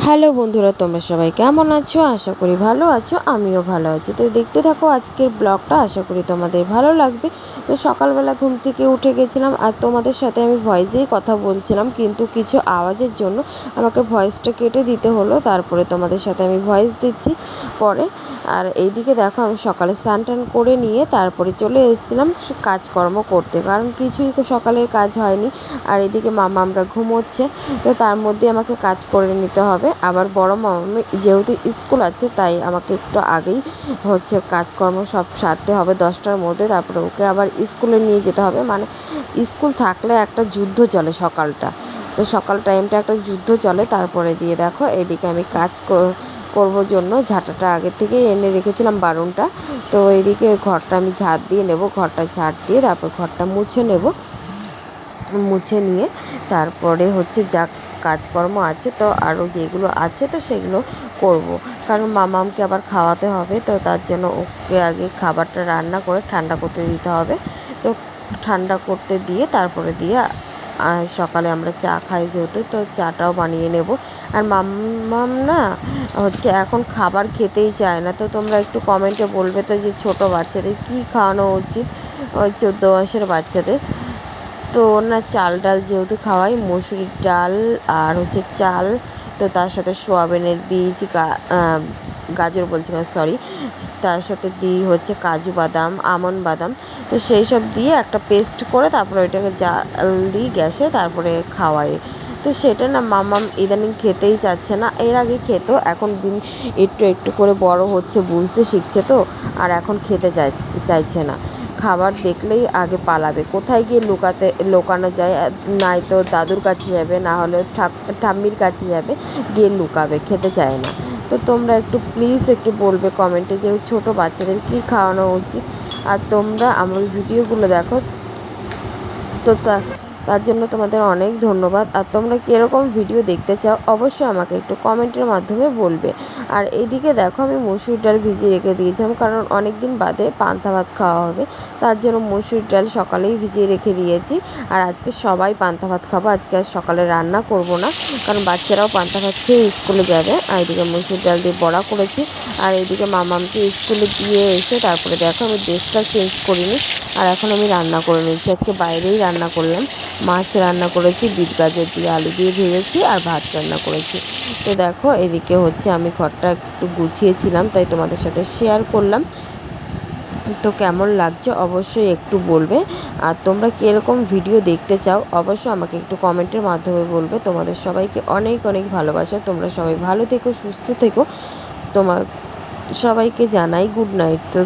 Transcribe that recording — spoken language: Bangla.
হ্যালো বন্ধুরা, তোমরা সবাই কেমন আছো? আশা করি ভালো আছো, আমিও ভালো আছি। তো দেখতে থাকো আজকের ব্লগটা, আশা করি তোমাদের ভালো লাগবে। তো সকালবেলা ঘুম থেকে উঠে গেছিলাম আর তোমাদের সাথে আমি ভয়েসেই কথা বলছিলাম, কিন্তু কিছু আওয়াজের জন্য আমাকে ভয়েসটা কেটে দিতে হলো। তারপরে তোমাদের সাথে আমি ভয়েস দিচ্ছি পরে। আর এইদিকে দেখো, আমি সকালে স্নান টান করে নিয়ে তারপরে চলে এসেছিলাম কাজকর্ম করতে, কারণ কিছুই সকালের কাজ হয়নি। আর এদিকে মামা আমরা ঘুমোচ্ছে, তো তার মধ্যে আমাকে কাজ করে নিতে হবে। আবার বড় মামামি যেহেতু স্কুল আছে, তাই আমাকে একটু আগেই কাজকর্ম সব সারতে হবে 10টার মধ্যে। তারপরে ওকে আবার স্কুলে নিয়ে যেতে হবে, মানে স্কুল থাকলে একটা যুদ্ধ চলে সকালটা, তো সকাল টাইমটা একটা যুদ্ধ চলে। তারপরে দিয়ে দেখো এদিকে আমি কাজ করবো জন্য ঝাঁটাটা আগের থেকে এনে রেখেছিলাম বারুনটা। তো এইদিকে ঘরটা আমি ঝাড় দিয়ে নেব, ঘরটা ঝাড় দিয়ে তারপর ঘরটা মুছে নেব। মুছে নিয়ে তারপরে যা কাজকর্ম আছে, তো আরও যেগুলো আছে তো সেগুলো করব, কারণ মামামকে আবার খাওয়াতে হবে। তো তার জন্য ওকে আগে খাবারটা রান্না করে ঠান্ডা করতে দিতে হবে। তো ঠান্ডা করতে দিয়ে তারপরে দিয়ে আর সকালে আমরা চা খাই যেহেতু, তো চাটাও বানিয়ে নেব। আর মাম্মাম না এখন খাবার খেতেই চায় না। তো তোমরা একটু কমেন্টে বলবে তো যে ছোটো বাচ্চাদের কী খাওয়ানো উচিত, ওই 14 মাসের বাচ্চাদের। তো না চাল ডাল যেহেতু খাওয়াই, মসুরির ডাল আর চাল, তো তার সাথে সোয়াবিনের বীজ, গাজর বলছিলাম সরি, তার সাথে দিই কাজু বাদাম, আমন্ড বাদাম। তো সেই সব দিয়ে একটা পেস্ট করে তারপরে ওইটাকে জাল দিই গ্যাসে, তারপরে খাওয়াই। তো সেটা না মাম্মাম ইদানিং খেতেই চাচ্ছে না। এর আগে খেত, এখন দিন একটু একটু করে বড় হচ্ছে, বুঝতে শিখছে, তো আর এখন খেতে চাইছে না। খাবার দেখলেই আগে পালাবে, কোথায় গিয়ে লুকানো যায়, নাই তো দাদুর কাছে যাবে, না হলে ঠাম্মির কাছে যাবে, গিয়ে লুকাবে, খেতে চায় না। তো তোমরা একটু প্লিজ একটু বলবে কমেন্টে যে ছোটো বাচ্চাদের কী খাওয়ানো উচিত। আর তোমরা আমার ভিডিওগুলো দেখো, তো তার জন্য তোমাদের অনেক ধন্যবাদ। আর তোমরা কীরকম ভিডিও দেখতে চাও অবশ্যই আমাকে একটু কমেন্টের মাধ্যমে বলবে। আর এইদিকে দেখো, আমি মসুর ডাল ভিজিয়ে রেখে দিয়েছিলাম, কারণ অনেক দিন বাদে পান্তা ভাত খাওয়া হবে, তার জন্য মসুর ডাল সকালেই ভিজিয়ে রেখে দিয়েছি। আর আজকে সবাই পান্তা ভাত খাবো, আজকে আর সকালে রান্না করব না, কারণ বাচ্চারাও পান্তা ভাত খেয়ে স্কুলে যাবে। আর এদিকে মসুর ডাল দিয়ে বড়া করেছি। আর এইদিকে মামামকে স্কুলে দিয়ে এসে তারপরে দেখো আমি ড্রেসটা চেঞ্জ করিনি, আর এখন আমি রান্না করে নিচ্ছি। আজকে বাইরেই রান্না করলাম, মাছ রান্না করেছি, বিট গাজর দিয়ে আলু দিয়ে ভেজেছি, আর ভাত রান্না করেছি। তো দেখো এদিকে আমি ঘরটা একটু গুছিয়েছিলাম, তাই তোমাদের সাথে শেয়ার করলাম। তো কেমন লাগছে অবশ্যই একটু বলবে। আর তোমরা কীরকম ভিডিও দেখতে চাও অবশ্যই আমাকে একটু কমেন্টের মাধ্যমে বলবে। তোমাদের সবাইকে অনেক অনেক ভালোবাসা, তোমরা সবাই ভালো থেকো, সুস্থ থেকো। তোমার সবাইকে জানাই গুড নাইট। তো